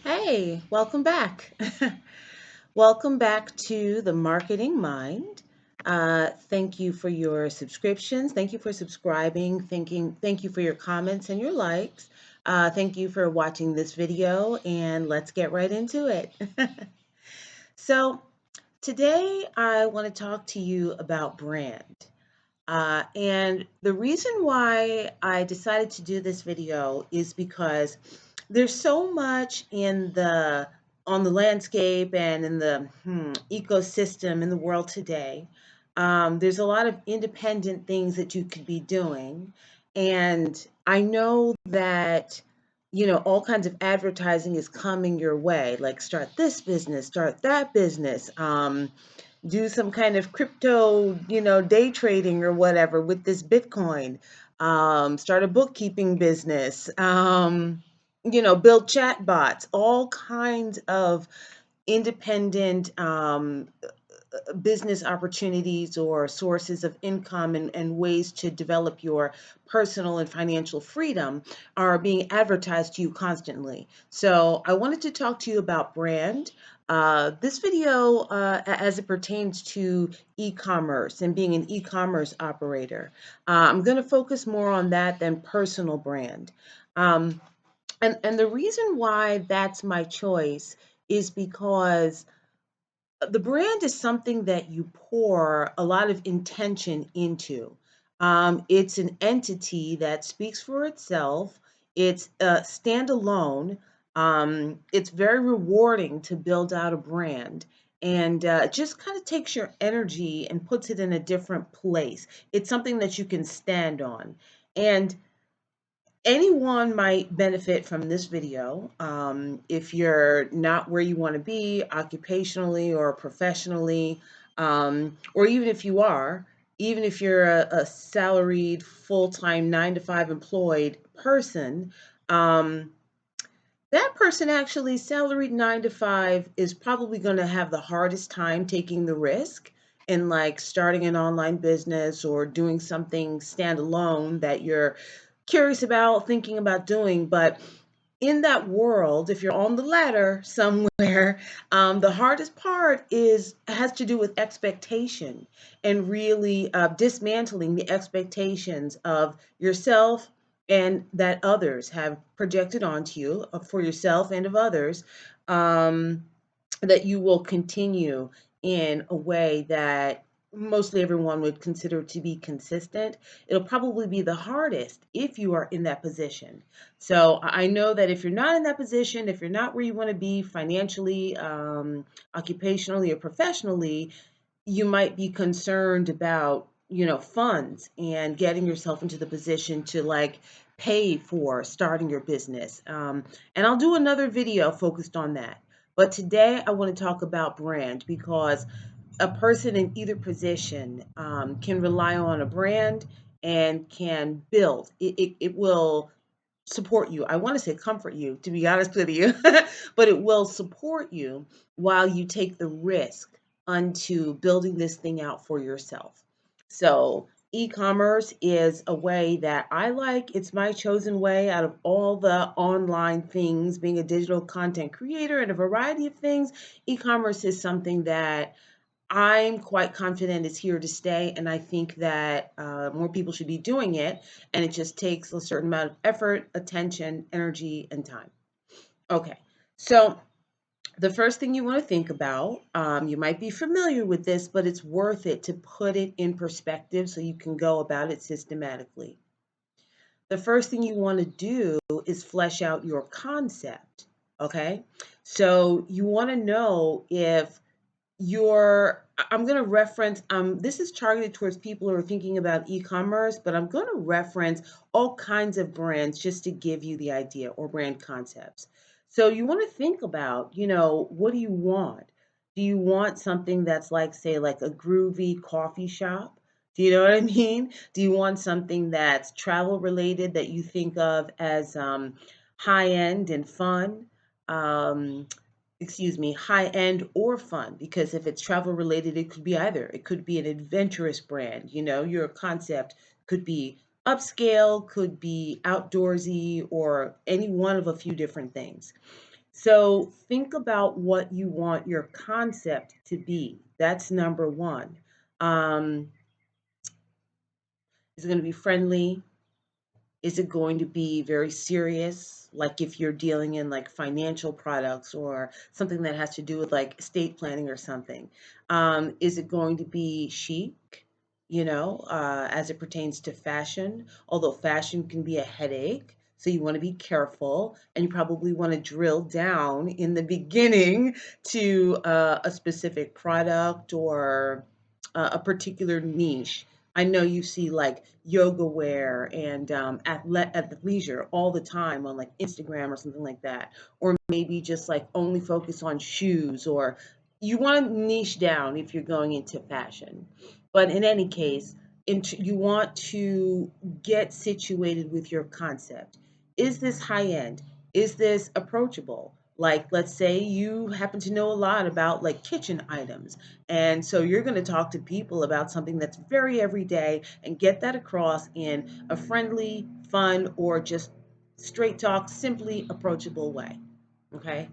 Hey, welcome back. Welcome back to the Marketing Mind. Thank you for your subscriptions. Thank you for subscribing. Thank you for your comments and your likes. Thank you for watching this video, and let's get right into it. So, today I want to talk to you about brand. And the reason why I decided to do this video is because there's so much in the on the landscape and in the ecosystem in the world today. There's a lot of independent things that you could be doing, and I know that all kinds of advertising is coming your way, like start this business, start that business. Do some kind of crypto, day trading or whatever with this Bitcoin, start a bookkeeping business, build chat bots, all kinds of independent business opportunities or sources of income and ways to develop your personal and financial freedom are being advertised to you constantly. So I wanted to talk to you about brand. This video, as it pertains to e-commerce and being an e-commerce operator, I'm going to focus more on that than personal brand. Um, and the reason why that's my choice is because the brand is something that you pour a lot of intention into. It's an entity that speaks for itself. It's standalone. It's very rewarding to build out a brand, and it just kind of takes your energy and puts it in a different place. It's something that you can stand on. And anyone might benefit from this video. If you're not where you want to be occupationally or professionally, or even if you are, even if you're a salaried, full-time, 9 to 5 employed person, um, that person actually salaried 9 to 5 is probably going to have the hardest time taking the risk in like starting an online business or doing something standalone that you're curious about, thinking about doing. But in that world, if you're on the ladder somewhere, the hardest part is has to do with expectation and really dismantling the expectations of yourself and that others have projected onto you for yourself and of others, um, that you will continue in a way that mostly everyone would consider to be consistent. It'll probably be the hardest if you are in that position. So I know that if you're not in that position, if you're not where you want to be financially, occupationally, or professionally, you might be concerned about, funds and getting yourself into the position to like pay for starting your business. And I'll do another video focused on that. But today I want to talk about brand because a person in either position can rely on a brand and can build. It will support you. I want to say comfort you, to be honest with you, but it will support you while you take the risk unto building this thing out for yourself. So, e-commerce is a way that I like. It's my chosen way out of all the online things, being a digital content creator and a variety of things. E-commerce is something that I'm quite confident it's here to stay, and I think that more people should be doing it. And it just takes a certain amount of effort, attention, energy, and time. Okay, so the first thing you want to think about, you might be familiar with this, but it's worth it to put it in perspective so you can go about it systematically. The first thing you want to do is flesh out your concept. Okay, so you want to know if I'm going to reference, this is targeted towards people who are thinking about e-commerce, but I'm going to reference all kinds of brands just to give you the idea, or brand concepts. So you want to think about, what do you want? Do you want something that's like, say, like a groovy coffee shop? Do you know what I mean? Do you want something that's travel related that you think of as high end and fun? Um, High end or fun, because if it's travel related, it could be either. It could be an adventurous brand, your concept could be upscale, could be outdoorsy, or any one of a few different things. So think about what you want your concept to be. That's number one. Um, is it going to be friendly? Is it going to be very serious? Like if you're dealing in like financial products or something that has to do with like estate planning or something. Is it going to be chic, as it pertains to fashion? Although fashion can be a headache. So you want to be careful and you probably want to drill down in the beginning to a specific product or a particular niche. I know you see like yoga wear and athleisure all the time on like Instagram or something like that, or maybe just like only focus on shoes, or you want to niche down if you're going into fashion. But in any case, you want to get situated with your concept. Is this high end? Is this approachable? Like, let's say you happen to know a lot about like kitchen items. And so you're going to talk to people about something that's very everyday and get that across in a friendly, fun, or just straight talk, simply approachable way. Okay.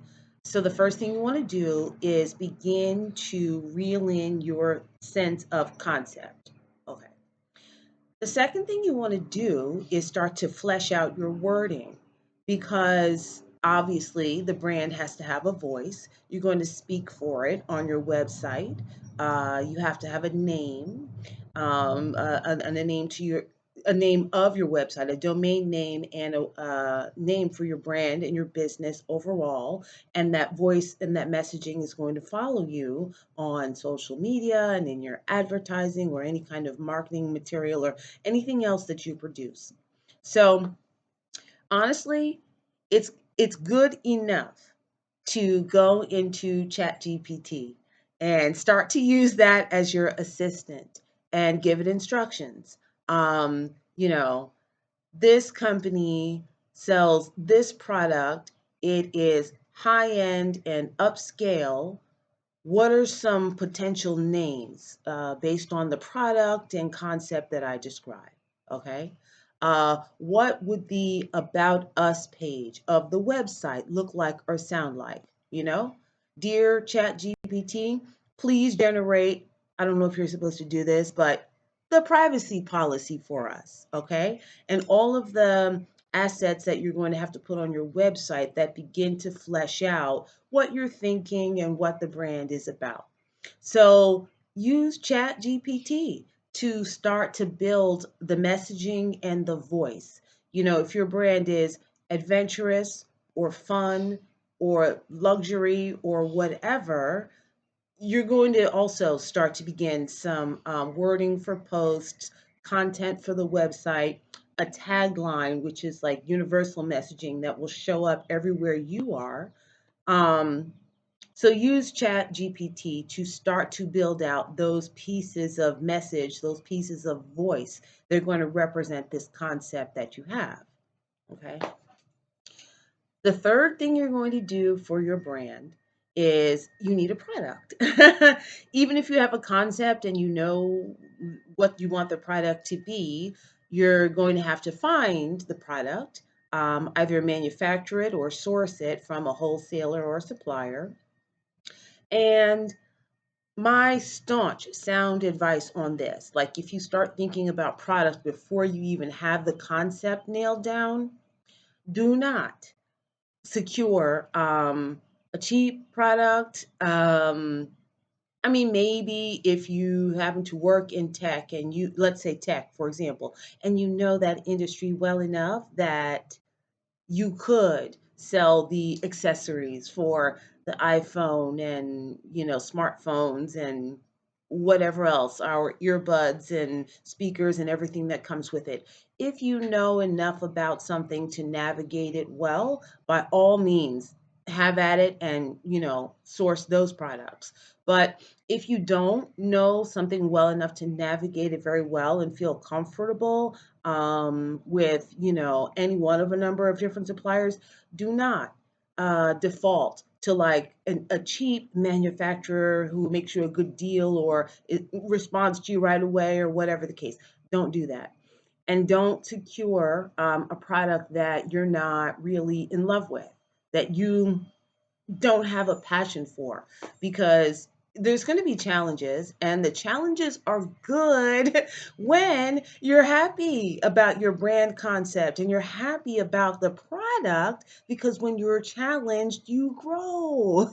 So the first thing you want to do is begin to reel in your sense of concept. Okay. The second thing you want to do is start to flesh out your wording because obviously the brand has to have a voice. You're going to speak for it on your website. You have to have a name, a name to your a name of your website, a domain name, and a name for your brand and your business overall. And that voice and that messaging is going to follow you on social media and in your advertising or any kind of marketing material or anything else that you produce. So honestly, it's it's good enough to go into ChatGPT and start to use that as your assistant and give it instructions. Um, you know, this company sells this product. It is high end and upscale. What are some potential names based on the product and concept that I described? Okay. What would the About Us page of the website look like or sound like? You know, dear ChatGPT, please generate, I don't know if you're supposed to do this, but the privacy policy for us. Okay. And all of the assets that you're going to have to put on your website that begin to flesh out what you're thinking and what the brand is about. So use Chat GPT to start to build the messaging and the voice. If your brand is adventurous or fun or luxury or whatever, you're going to also start to begin some wording for posts, content for the website, a tagline, which is like universal messaging that will show up everywhere you are. Um, so use Chat GPT to start to build out those pieces of message, those pieces of voice. They're going to represent this concept that you have. Okay. The third thing you're going to do for your brand is you need a product. Even if you have a concept and you know what you want the product to be, you're going to have to find the product, either manufacture it or source it from a wholesaler or a supplier. And my staunch sound advice on this, like if you start thinking about product before you even have the concept nailed down, do not secure a cheap product. I mean, maybe if you happen to work in tech and let's say tech, for example, and you know that industry well enough that you could sell the accessories for the iPhone and smartphones and whatever else, our earbuds and speakers and everything that comes with it. If you know enough about something to navigate it well, by all means have at it and source those products. But if you don't know something well enough to navigate it very well and feel comfortable with any one of a number of different suppliers, do not default to like a cheap manufacturer who makes you a good deal or it responds to you right away or whatever the case. Don't do that. And don't secure a product that you're not really in love with, that you don't have a passion for, because there's going to be challenges, and the challenges are good when you're happy about your brand concept and you're happy about the product, because when you're challenged you grow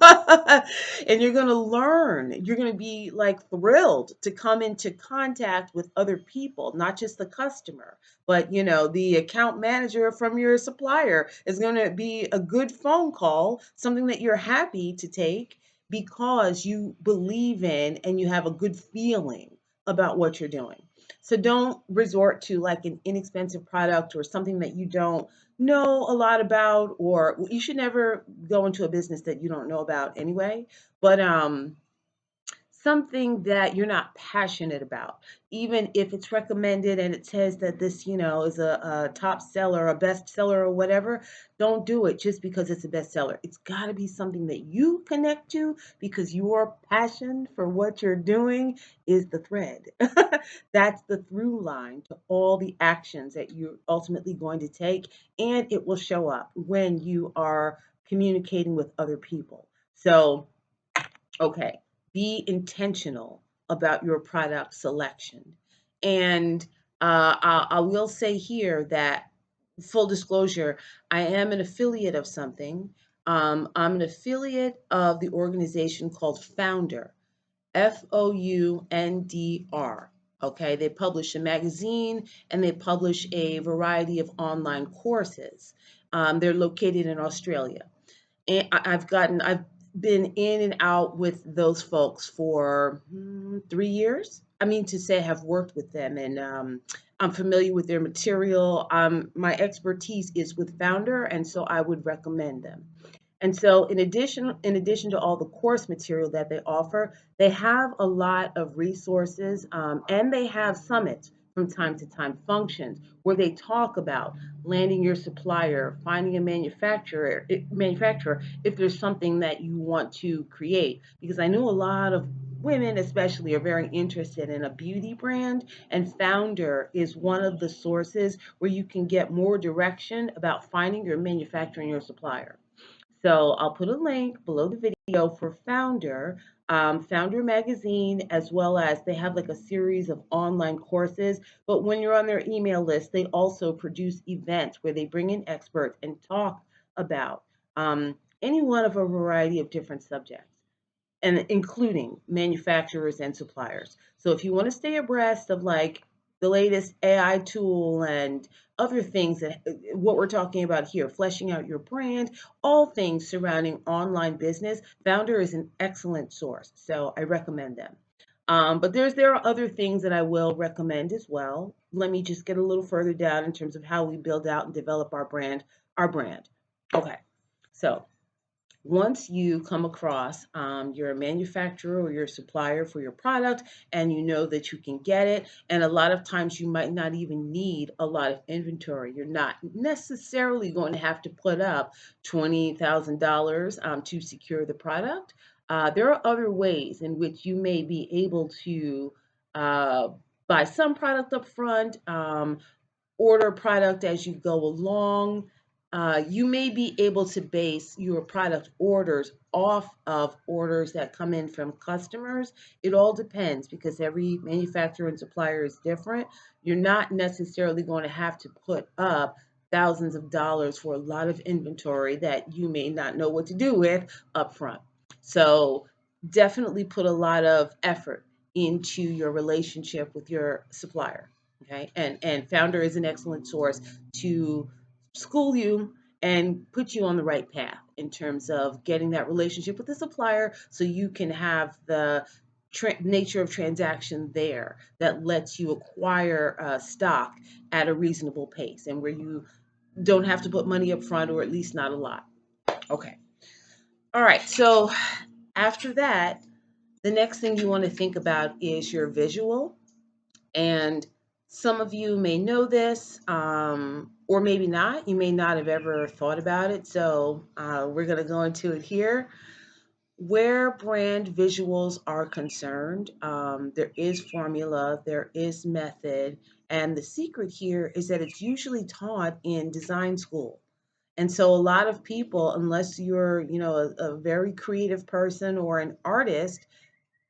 and you're going to learn. You're going to be like thrilled to come into contact with other people, not just the customer, but the account manager from your supplier is going to be a good phone call, something that you're happy to take because you believe in and you have a good feeling about what you're doing. So don't resort to like an inexpensive product or something that you don't know a lot about, or you should never go into a business that you don't know about anyway. But something that you're not passionate about, even if it's recommended and it says that this, is a top seller, a best seller, or whatever. Don't do it just because it's a bestseller. It's got to be something that you connect to, because your passion for what you're doing is the thread. That's the through line to all the actions that you're ultimately going to take, and it will show up when you are communicating with other people. So, okay, be intentional about your product selection. And I will say here that, full disclosure, I am an affiliate of something. I'm an affiliate of the organization called Founder, Foundr. Okay, they publish a magazine and they publish a variety of online courses. They're located in Australia, and I've been in and out with those folks for 3 years. I mean to say I have worked with them, and I'm familiar with their material. My expertise is with Founder, and so I would recommend them. And so, in addition to all the course material that they offer, they have a lot of resources, and they have summits from time to time, functions where they talk about landing your supplier, finding a manufacturer if there's something that you want to create. Because I know a lot of women, especially, are very interested in a beauty brand, and Founder is one of the sources where you can get more direction about finding your manufacturer and your supplier. So I'll put a link below the video for Founder, Founder Magazine, as well as they have like a series of online courses. But when you're on their email list, they also produce events where they bring in experts and talk about any one of a variety of different subjects, and including manufacturers and suppliers. So if you want to stay abreast of like the latest AI tool and other things that what we're talking about here, fleshing out your brand, all things surrounding online business, Founder is an excellent source. So I recommend them. But there are other things that I will recommend as well. Let me just get a little further down in terms of how we build out and develop our brand. Our brand. Okay. So once you come across your manufacturer or your supplier for your product, and you know that you can get it, and a lot of times you might not even need a lot of inventory. You're not necessarily going to have to put up $20,000 to secure the product. There are other ways in which you may be able to uh, buy some product up front, order product as you go along. You may be able to base your product orders off of orders that come in from customers. It all depends, because every manufacturer and supplier is different. You're not necessarily going to have to put up thousands of dollars for a lot of inventory that you may not know what to do with up front. So definitely put a lot of effort into your relationship with your supplier. Okay, and Founder is an excellent source to school you and put you on the right path in terms of getting that relationship with the supplier, so you can have the nature of transaction there that lets you acquire stock at a reasonable pace, and where you don't have to put money up front, or at least not a lot. Okay. All right. So after that, the next thing you want to think about is your visual. And some of you may know this, or maybe not. You may not have ever thought about it. So we're going to go into it here. Where brand visuals are concerned, there is formula, there is method. And the secret here is that it's usually taught in design school. And so a lot of people, unless you're, a very creative person or an artist,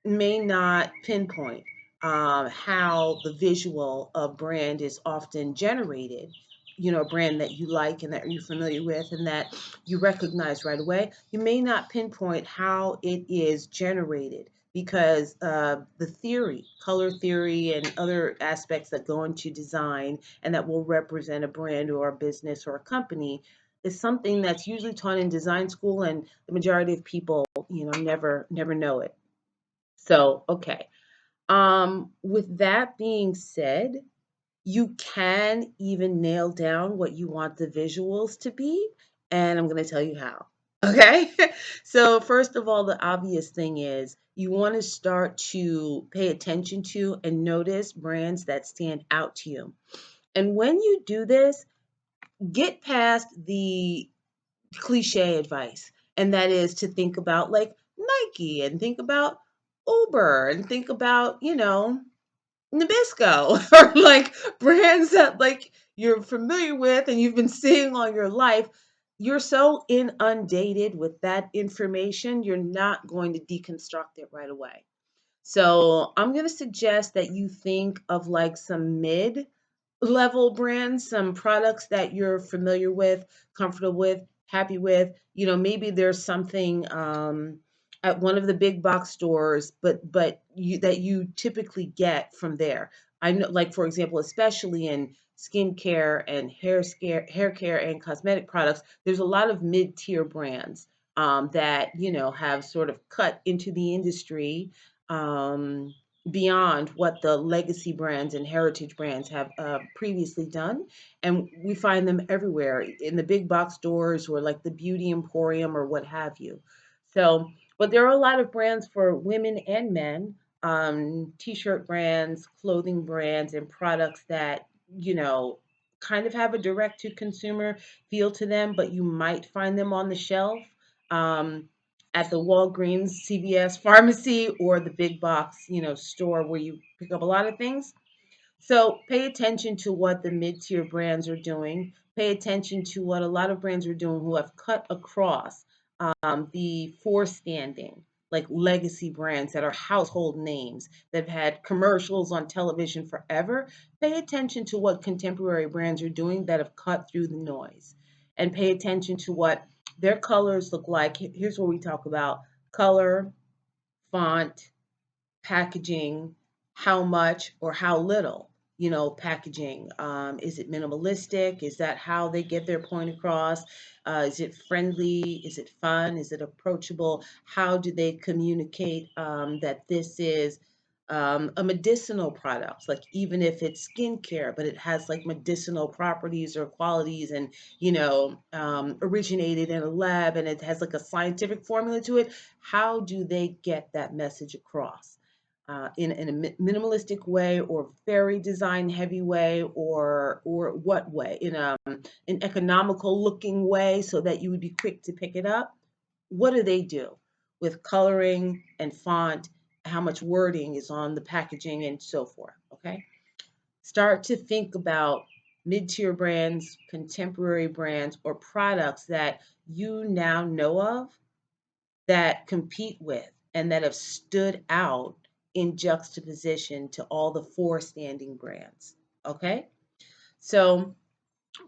may not pinpoint how the visual of brand is often generated. A brand that you like and that you're familiar with and that you recognize right away, you may not pinpoint how it is generated because the theory, color theory, and other aspects that go into design and that will represent a brand or a business or a company is something that's usually taught in design school, and the majority of people, never know it. So, okay. With that being said, you can even nail down what you want the visuals to be, and I'm going to tell you how. Okay? So, first of all, the obvious thing is you want to start to pay attention to and notice brands that stand out to you. And when you do this, get past the cliche advice, and that is to think about like Nike and think about Uber and think about, Nabisco or like brands that like you're familiar with and you've been seeing all your life. You're so inundated with that information, you're not going to deconstruct it right away. So I'm going to suggest that you think of like some mid level brands, some products that you're familiar with, comfortable with, happy with. Maybe there's something at one of the big box stores, but that you typically get from there. I know, like for example, especially in skincare and hair care and cosmetic products, there's a lot of mid tier brands that have sort of cut into the industry. Um, Beyond what the legacy brands and heritage brands have previously done. And we find them everywhere in the big box stores or like the beauty emporium or what have you. So, but there are a lot of brands for women and men, t-shirt brands, clothing brands, and products that, you know, kind of have a direct to consumer feel to them, but you might find them on the shelf. Um, at the Walgreens, CVS pharmacy, or the big box, store where you pick up a lot of things. So pay attention to what the mid-tier brands are doing. Pay attention to what a lot of brands are doing who have cut across the forestanding, like legacy brands that are household names that have had commercials on television forever. Pay attention to what contemporary brands are doing that have cut through the noise. And pay attention to what their colors look like. Here's where we talk about color, font, packaging, how much or how little, packaging. Is it minimalistic? Is that how they get their point across? Is it friendly? Is it fun? Is it approachable? How do they communicate that this is a medicinal product? Like even if it's skincare, but it has like medicinal properties or qualities, and originated in a lab, and it has like a scientific formula to it. How do they get that message across? In a minimalistic way or very design heavy way, or what way, in an economical looking way so that you would be quick to pick it up. What do they do with coloring and font, how much wording is on the packaging and so forth? Okay, start to think about mid-tier brands, contemporary brands, or products that you now know of that compete with and that have stood out in juxtaposition to all the forestanding brands. Okay? So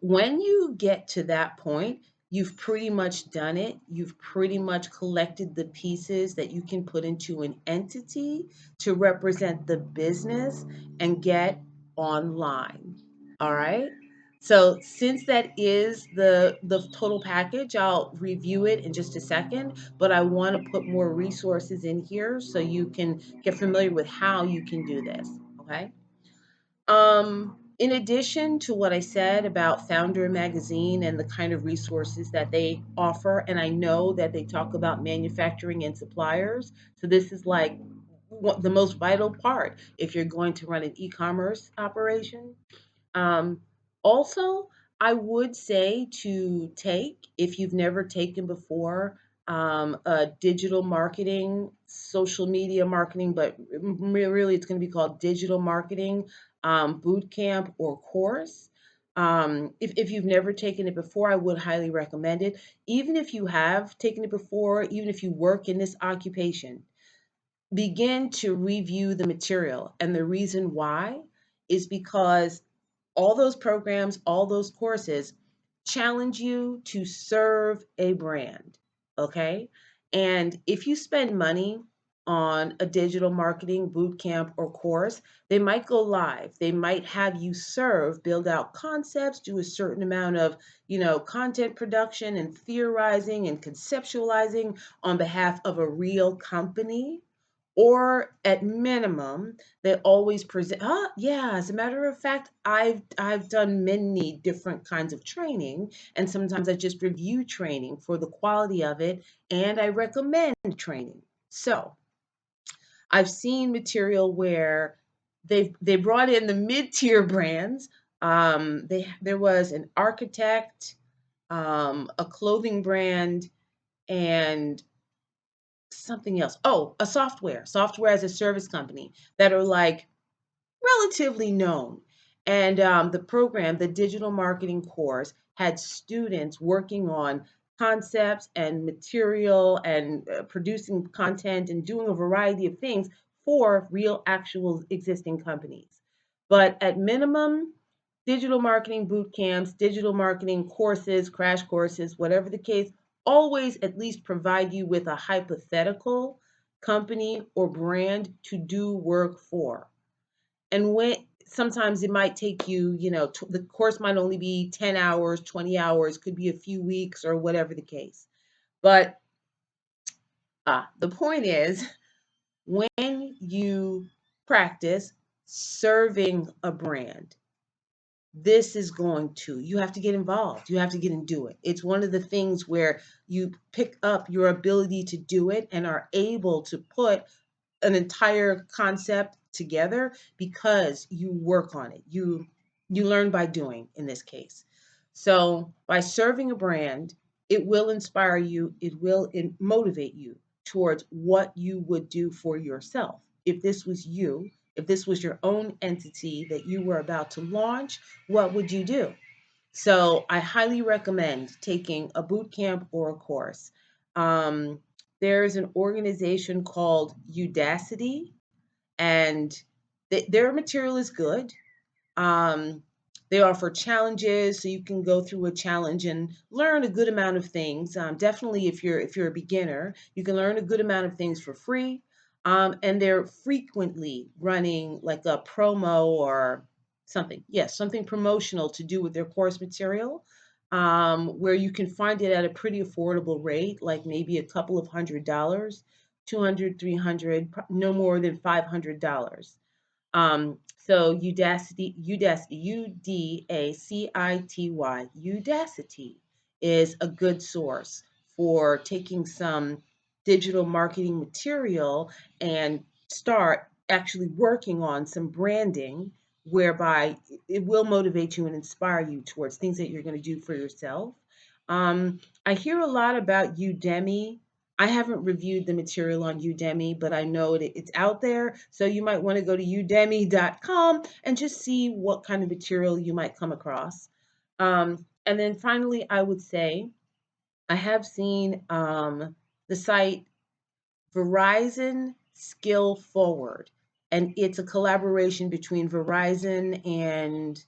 when you get to that point, you've pretty much done it. You've pretty much collected the pieces that you can put into an entity to represent the business and get online. All right. So since that is the total package, I'll review it in just a second, but I want to put more resources in here so you can get familiar with how you can do this. Okay. In addition to what I said about Founder Magazine and the kind of resources that they offer, and I know that they talk about manufacturing and suppliers. So this is like the most vital part if you're going to run an e-commerce operation. Um, Also, I would say to take, if you've never taken before, a digital marketing, social media marketing, but really it's going to be called digital marketing boot camp or course. If you've never taken it before, I would highly recommend it. Even if you have taken it before, even if you work in this occupation, begin to review the material. And the reason why is because all those programs, all those courses challenge you to serve a brand. Okay. And if you spend money on a digital marketing boot camp or course, they might go live. They might have you serve, build out concepts, do a certain amount of, content production and theorizing and conceptualizing on behalf of a real company, or at minimum they always present. Yeah, as a matter of fact, I've done many different kinds of training, and sometimes I just review training for the quality of it, and I recommend training. So I've seen material where they brought in the mid-tier brands. There was an architect, a clothing brand, and something else. Oh, a software as a service company that are like relatively known. And the program, the digital marketing course, had students working on concepts and material and producing content and doing a variety of things for real, actual existing companies. But at minimum, digital marketing boot camps, digital marketing courses, crash courses, whatever the case, always at least provide you with a hypothetical company or brand to do work for. And when sometimes it might take you, the course might only be 10 hours, 20 hours, could be a few weeks or whatever the case. But the point is, when you practice serving a brand, this is going to, you have to get involved. You have to get and do it. It's one of the things where you pick up your ability to do it and are able to put an entire concept together because you work on it. You learn by doing in this case. So by serving a brand, it will inspire you, it will motivate you towards what you would do for yourself. If this was you, if this was your own entity that you were about to launch, what would you do? So I highly recommend taking a boot camp or a course. Um, there's an organization called Udacity, and their material is good. Um, they offer challenges, so you can go through a challenge and learn a good amount of things. Definitely, if you're a beginner, you can learn a good amount of things for free. And they're frequently running like a promo or something, yes, something promotional to do with their course material, where you can find it at a pretty affordable rate, like maybe a couple of $100, 200, 300, no more than $500. So Udacity is a good source for taking some digital marketing material and start actually working on some branding, whereby it will motivate you and inspire you towards things that you're going to do for yourself. I hear a lot about Udemy. I haven't reviewed the material on Udemy, but I know that it's out there. So you might want to go to udemy.com and just see what kind of material you might come across. And then finally, I would say I have seen the site Verizon Skill Forward, and it's a collaboration between Verizon and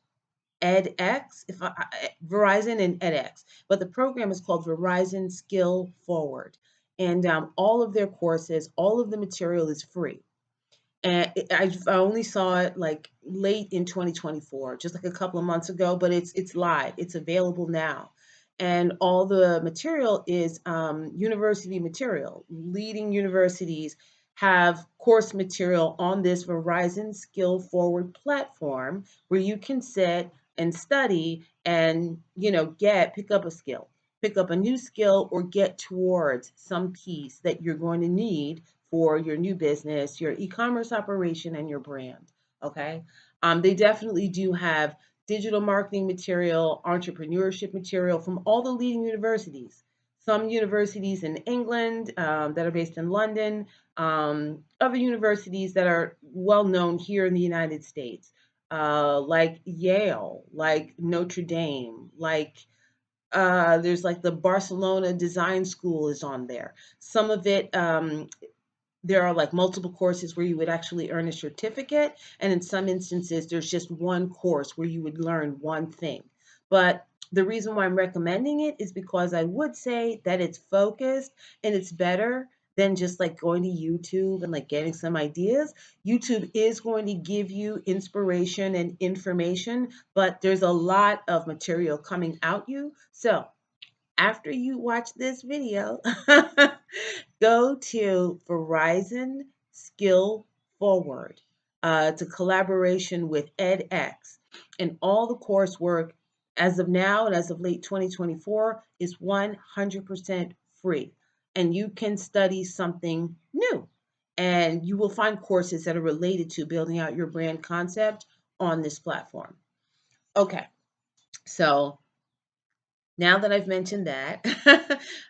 edX, Verizon and edX, but the program is called Verizon Skill Forward, and all of their courses, all of the material is free. And I only saw it like late in 2024, just like a couple of months ago, but it's live, it's available now. And all the material is university material. Leading universities have course material on this Verizon Skill Forward platform where you can sit and study and, pick up a skill, pick up a new skill, or get towards some piece that you're going to need for your new business, your e-commerce operation, and your brand. Okay. They definitely do have digital marketing material, entrepreneurship material from all the leading universities. Some universities in England that are based in London, other universities that are well known here in the United States. like Yale, like Notre Dame, like there's like the Barcelona Design School is on there. Some of it, there are like multiple courses where you would actually earn a certificate, and in some instances, there's just one course where you would learn one thing. But the reason why I'm recommending it is because I would say that it's focused and it's better than just like going to YouTube and like getting some ideas. YouTube is going to give you inspiration and information, but there's a lot of material coming out you. So after you watch this video, go to Verizon Skill Forward. It's a collaboration with edX, and all the coursework as of now and as of late 2024 is 100% free. And you can study something new. And you will find courses that are related to building out your brand concept on this platform. Okay, so now that I've mentioned that,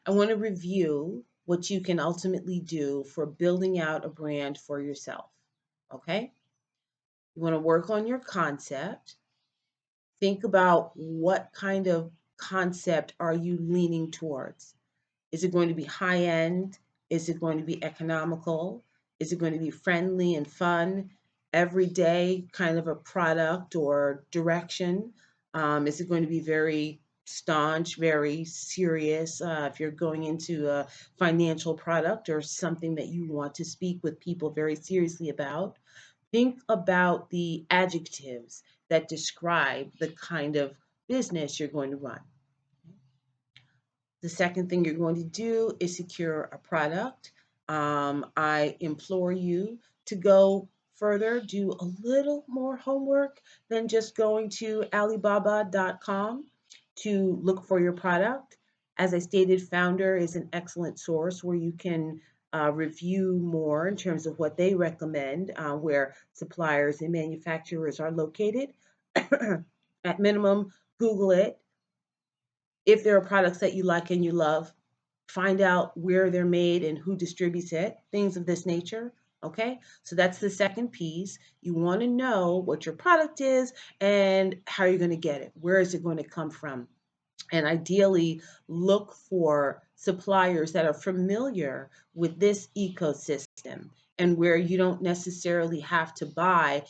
I want to review what you can ultimately do for building out a brand for yourself. Okay? You want to work on your concept. Think about what kind of concept are you leaning towards? Is it going to be high end? Is it going to be economical? Is it going to be friendly and fun? Everyday kind of a product or direction? Is it going to be very staunch, very serious? If you're going into a financial product or something that you want to speak with people very seriously about, think about the adjectives that describe the kind of business you're going to run. The second thing you're going to do is secure a product. I implore you to go further, do a little more homework than just going to Alibaba.com to look for your product. As I stated, Founder is an excellent source where you can review more in terms of what they recommend, where suppliers and manufacturers are located. At minimum, Google it. If there are products that you like and you love, find out where they're made and who distributes it, things of this nature. Okay, so that's the second piece. You want to know what your product is and how you're going to get it. Where is it going to come from? And ideally, look for suppliers that are familiar with this ecosystem and where you don't necessarily have to buy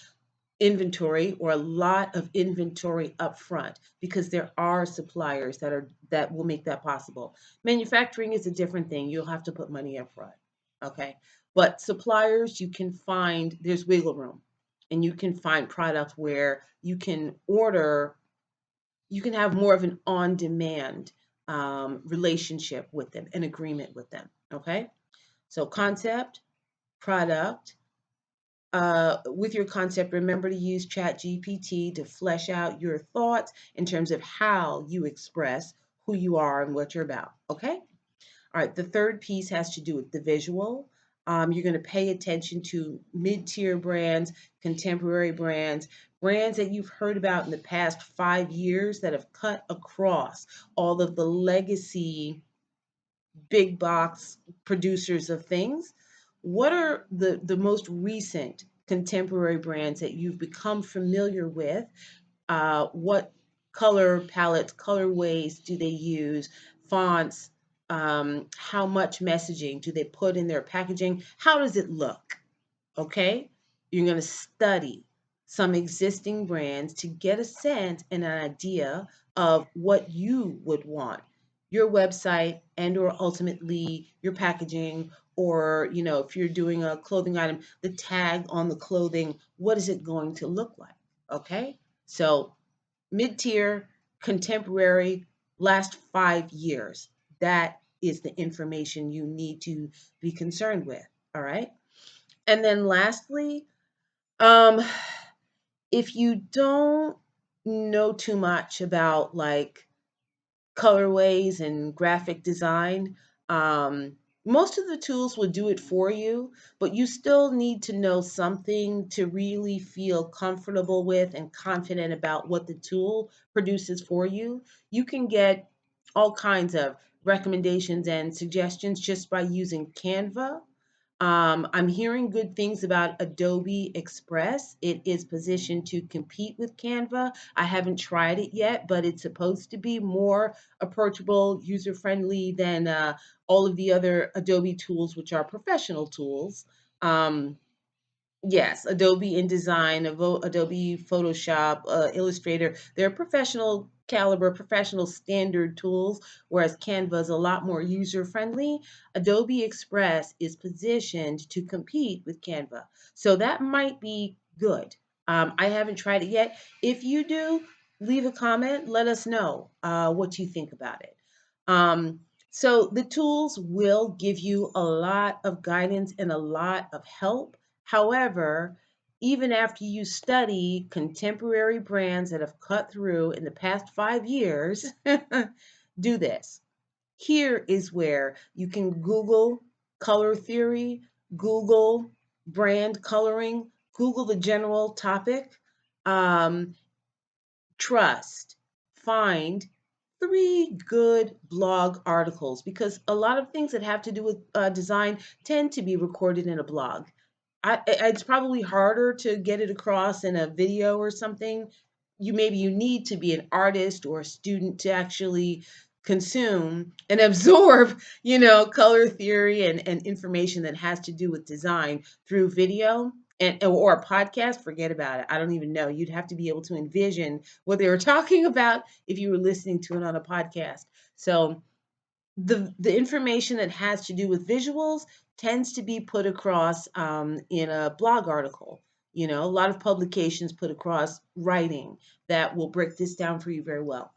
inventory or a lot of inventory upfront, because there are suppliers that will make that possible. Manufacturing is a different thing. You'll have to put money upfront. Okay. But suppliers, you can find there's wiggle room, and you can find product where you can order, you can have more of an on-demand relationship with them, an agreement with them. Okay. So concept, product, with your concept, remember to use ChatGPT to flesh out your thoughts in terms of how you express who you are and what you're about. Okay? All right. The third piece has to do with the visual. You're going to pay attention to mid tier brands, contemporary brands, brands that you've heard about in the past 5 years that have cut across all of the legacy big box producers of things. What are the most recent contemporary brands that you've become familiar with? What color palettes, colorways do they use? Fonts? How much messaging do they put in their packaging? How does it look? Okay? You're going to study some existing brands to get a sense and an idea of what you would want your website and or ultimately your packaging, or if you're doing a clothing item, the tag on the clothing, what is it going to look like? Okay? So mid-tier, contemporary, last 5 years. That is the information you need to be concerned with. All right? And then lastly, um, if you don't know too much about like colorways and graphic design, most of the tools will do it for you, but you still need to know something to really feel comfortable with and confident about what the tool produces for you. You can get all kinds of recommendations and suggestions just by using Canva. I'm hearing good things about Adobe Express. It is positioned to compete with Canva. I haven't tried it yet, but it's supposed to be more approachable, user friendly than all of the other Adobe tools, which are professional tools. Um, Yes, Adobe InDesign, Adobe Photoshop, Illustrator, they're professional caliber, professional standard tools, whereas Canva is a lot more user friendly. Adobe Express is positioned to compete with Canva. So that might be good. I haven't tried it yet. If you do, leave a comment. Let us know what you think about it. Um, so the tools will give you a lot of guidance and a lot of help. However, even after you study contemporary brands that have cut through in the past 5 years, do this. Here is where you can Google color theory, Google brand coloring, Google the general topic. Um, Trust, find three good blog articles because a lot of things that have to do with design tend to be recorded in a blog. It's probably harder to get it across in a video or something. You need to be an artist or a student to actually consume and absorb, color theory and information that has to do with design through video and or a podcast. Forget about it. I don't even know. You'd have to be able to envision what they were talking about if you were listening to it on a podcast. So the information that has to do with visuals tends to be put across in a blog article. A lot of publications put across writing that will break this down for you very well.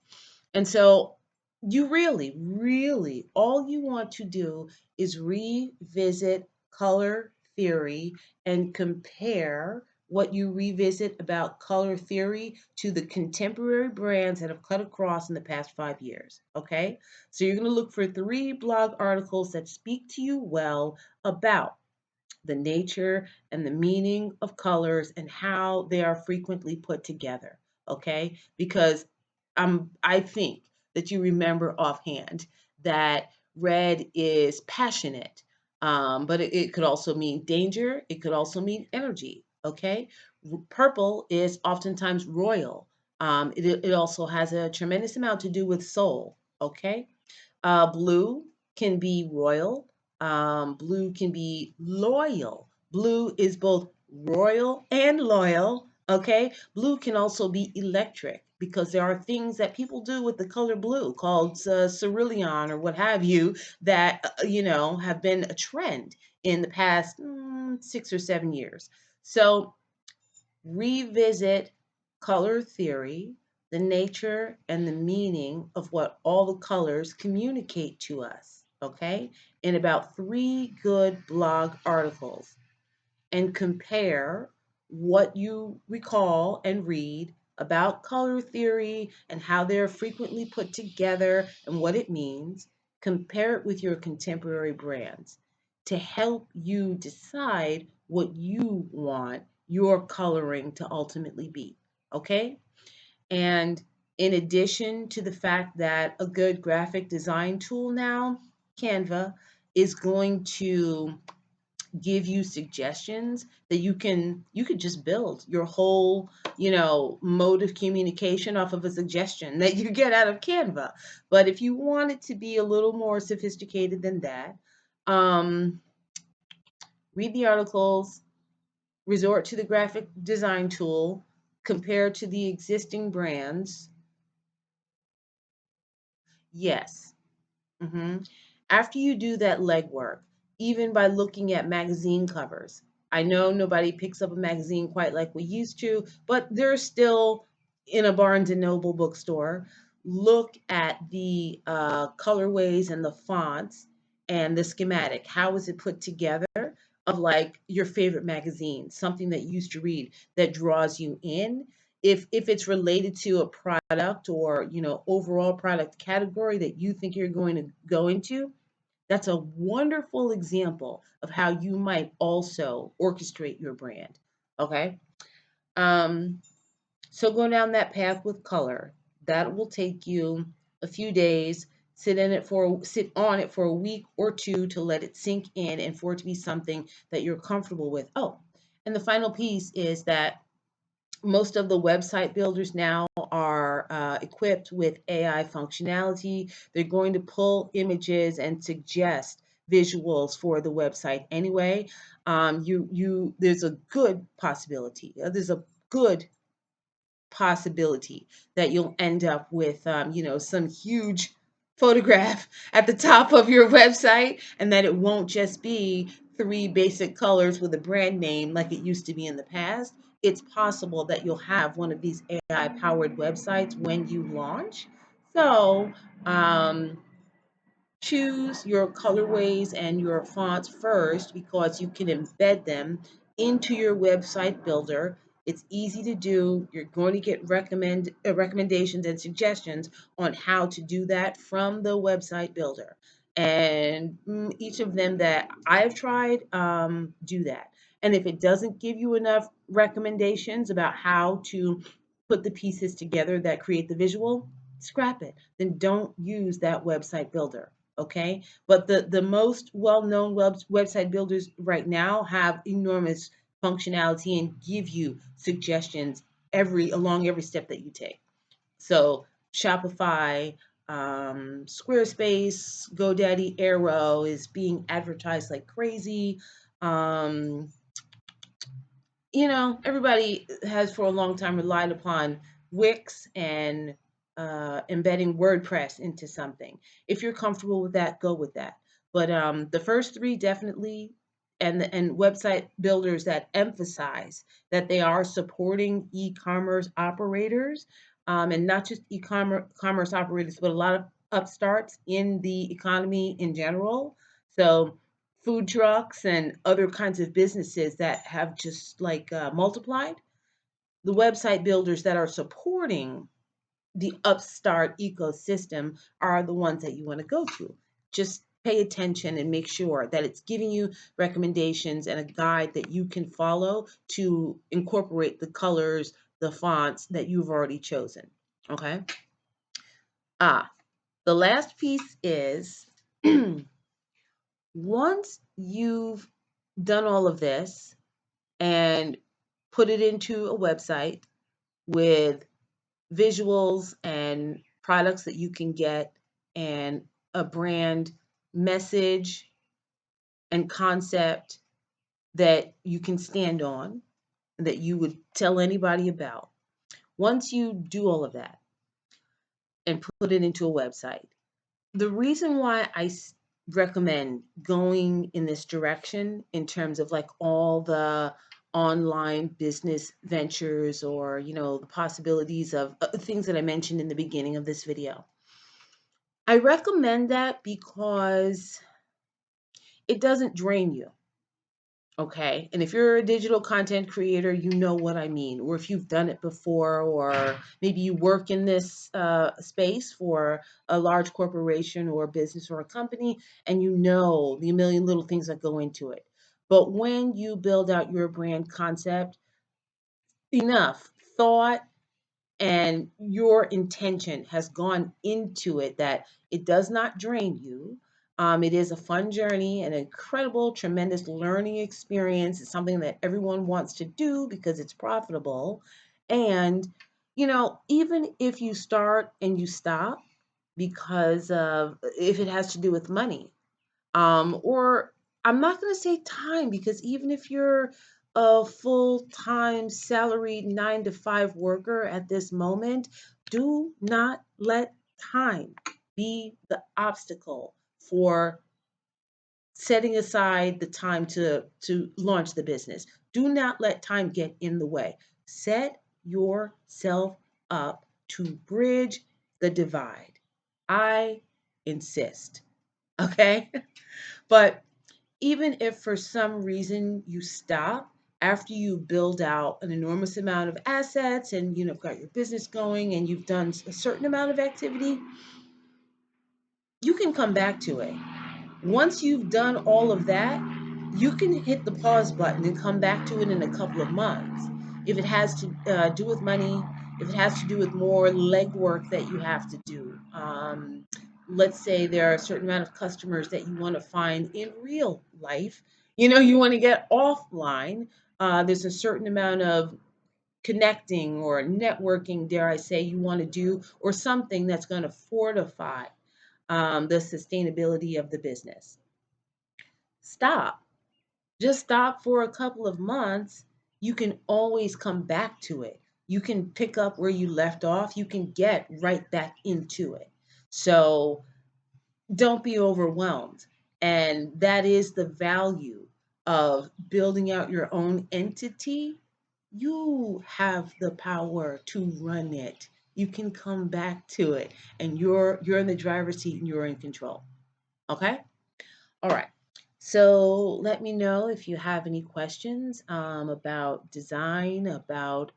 And so you really, really, all you want to do is revisit color theory and compare what you revisit about color theory to the contemporary brands that have cut across in the past 5 years. Okay? So you're going to look for three blog articles that speak to you well about the nature and the meaning of colors and how they are frequently put together. Okay? Because I think that you remember offhand that red is passionate, but it could also mean danger. It could also mean energy. Okay? Purple is oftentimes royal. It also has a tremendous amount to do with soul. Okay? Blue can be royal. Blue can be loyal. Blue is both royal and loyal. Okay. Blue can also be electric because there are things that people do with the color blue called cerulean or what have you that, have been a trend in the past 6 or 7 years. So revisit color theory, the nature and the meaning of what all the colors communicate to us, okay, in about three good blog articles and compare what you recall and read about color theory and how they're frequently put together and what it means. Compare it with your contemporary brands to help you decide what you want your coloring to ultimately be. Okay? And in addition to the fact that a good graphic design tool now, Canva, is going to give you suggestions that you could just build your whole mode of communication off of a suggestion that you get out of Canva. But if you want it to be a little more sophisticated than that, um, read the articles, resort to the graphic design tool, compare to the existing brands. Yes. hmm After you do that legwork, even by looking at magazine covers, I know nobody picks up a magazine quite like we used to, but they're still in a Barnes and Noble bookstore. Look at the colorways and the fonts and the schematic. How is it put together? Of like your favorite magazine, something that you used to read that draws you in. If it's related to a product or overall product category that you think you're going to go into, that's a wonderful example of how you might also orchestrate your brand. Okay. um so go down that path with color. That will take you a few days, sit on it for a week or two to let it sink in and for it to be something that you're comfortable with. Oh, and the final piece is that most of the website builders now are equipped with AI functionality. They're going to pull images and suggest visuals for the website anyway. There's a good possibility. There's a good possibility that you'll end up with, some huge photograph at the top of your website, and that it won't just be three basic colors with a brand name like it used to be in the past. It's possible that you'll have one of these AI powered websites when you launch. So, um, choose your colorways and your fonts first because you can embed them into your website builder. It's easy to do. You're going to get recommendations and suggestions on how to do that from the website builder. And each of them that I've tried do that. And if it doesn't give you enough recommendations about how to put the pieces together that create the visual, scrap it. Then don't use that website builder. Okay, but the most well-known website builders right now have enormous functionality and give you suggestions every step that you take. So Shopify, Squarespace, GoDaddy, Arrow is being advertised like crazy. um, Everybody has for a long time relied upon Wix and embedding WordPress into something. If you're comfortable with that, go with that. But the first three definitely, and website builders that emphasize that they are supporting e-commerce operators, and not just e-commerce operators, but a lot of upstarts in the economy in general. So food trucks and other kinds of businesses that have just like multiplied. The website builders that are supporting the upstart ecosystem are the ones that you want to go to. Just pay attention and make sure that it's giving you recommendations and a guide that you can follow to incorporate the colors, the fonts that you've already chosen. Okay. The last piece is once you've done all of this and put it into a website with visuals and products that you can get and a brand message and concept that you can stand on, that you would tell anybody about. Once you do all of that and put it into a website, the reason why recommend going in this direction in terms of like all the online business ventures, or the possibilities of things that I mentioned in the beginning of this video, I recommend that because it doesn't drain you. Okay. And if you're a digital content creator, you know what I mean. Or if you've done it before, or maybe you work in this space for a large corporation or a business or a company, and you know the million little things that go into it. But when you build out your brand concept, enough thought and your intention has gone into it that it does not drain you. It is a fun journey, an incredible, tremendous learning experience. It's something that everyone wants to do because it's profitable. And, even if you start and you stop because of if it has to do with money, or I'm not going to say time, because even if you're a full-time salaried 9 to 5 worker at this moment, do not let time be the obstacle for setting aside the time to launch the business. Do not let time get in the way. Set yourself up to bridge the divide. I insist. Okay? But even if for some reason you stop after you build out an enormous amount of assets and got your business going and you've done a certain amount of activity, you can come back to it. Once you've done all of that, you can hit the pause button and come back to it in a couple of months. If it has to do with money, if it has to do with more legwork that you have to do, let's say there are a certain amount of customers that you want to find in real life. You know, you want to get offline. There's a certain amount of connecting or networking, dare I say, you want to do, or something that's going to fortify the sustainability of the business. Stop. Just stop for a couple of months. You can always come back to it. You can pick up where you left off. You can get right back into it. So don't be overwhelmed. And that is the value of building out your own entity. You have the power to run it. You can come back to it, and you're in the driver's seat and you're in control. Okay? All right. So let me know if you have any questions about design, about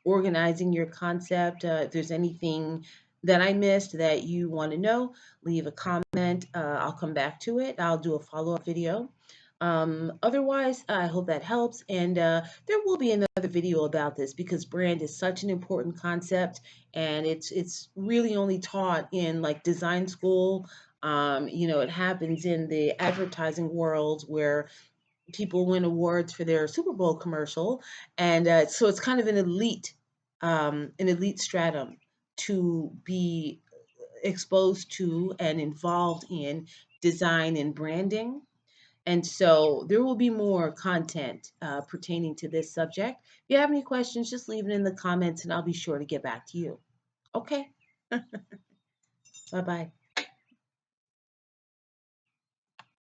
organizing your concept. If there's anything that I missed that you want to know, leave a comment. I'll come back to it. I'll do a follow-up video. Otherwise, I hope that helps. And there will be another video about this because brand is such an important concept, and it's really only taught in like design school. You know, it happens in the advertising world where people win awards for their Super Bowl commercial, and so it's kind of an elite stratum to be exposed to and involved in design and branding. And so there will be more content pertaining to this subject. If you have any questions, just leave it in the comments and I'll be sure to get back to you. Okay, bye bye.